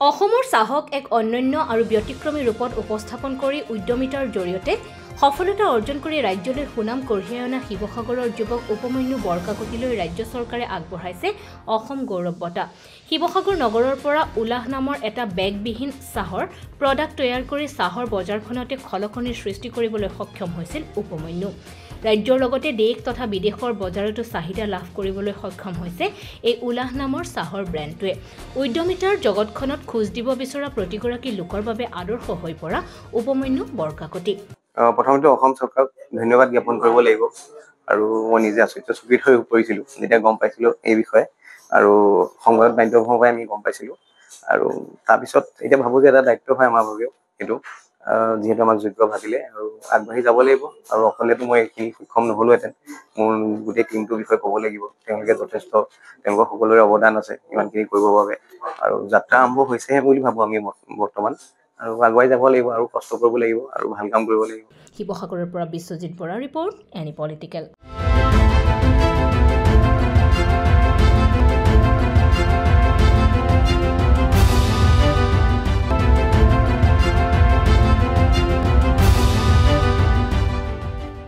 অসমৰ চাহক এক অনন্য আৰু ব্যতিক্ৰমী ৰূপত উপস্থাপন কৰি উদ্যমিতাৰ জৰিয়তে সফলতা অৰ্জন কৰি ৰাজ্যলৈ সুনাম কঢ়িয়াই অনা শিৱসাগৰৰ যুৱক উপমন্যু বৰকাকতিলৈ ৰাজ্য চৰকাৰে আগবঢ়াইছে অসম গৌৰৱ বঁটা। শিৱসাগৰ নগৰৰ পৰা উলাহ নামৰ এটা বেগবিহীন চাহৰ প্ৰডাক্ট তৈয়াৰ কৰি চাহৰ বজাৰখনতে খলকনিৰ সৃষ্টি কৰিবলৈ সক্ষম হৈছিল উপমন্যু। ৰাজ্যৰ লগতে দেশ তথা বিদেশৰ বজাৰতো চাহিদা লাভ কৰিবলৈ সক্ষম হৈছে এই উলাহ নামৰ চাহৰ ব্ৰেণ্ডটোৱে। উদ্যমিতাৰ জগতখনত খোজ দিব বিচৰা প্ৰতিগৰাকী লোকৰ বাবে আদৰ্শ হৈ পৰা উপমন্যু বৰকাকতি। প্ৰথমতে অসম চৰকাৰক ধন্যবাদ জ্ঞাপন কৰিব লাগিব আৰু মই নিজে আচৰিত হৈ পৰিছিলোঁ যেতিয়া গম পাইছিলোঁ এই বিষয়ে আৰু সংবাদ মাধ্যমৰ পৰাই আমি গম পাইছিলোঁ আৰু তাৰপিছত এতিয়া ভাবোঁ যে এটা দায়িত্ব হয় আমাৰ বাবেও সেইটো যিহেতু আমাক যোগ্য ভাবিলে আৰু আগবাঢ়ি যাব লাগিব আৰু অকলেতো মই এইখিনি সক্ষম নহ'লোহেঁতেন। মোৰ গোটেই টিমটোৰ বিষয়ে ক'ব লাগিব, তেওঁলোকে যথেষ্ট তেওঁলোকৰ সকলোৰে অৱদান আছে ইমানখিনি কৰিবৰ বাবে আৰু যাত্ৰা আৰম্ভ হৈছেহে বুলি ভাবোঁ আমি বৰ্তমান আৰু আগুৱাই যাব লাগিব আৰু কষ্ট কৰিব লাগিব আৰু ভাল কাম কৰিব লাগিব। শিৱসাগৰৰ পৰা বিশ্বজিৎ বৰাৰ ৰিপৰ্ট, এনি পলিটিকেল।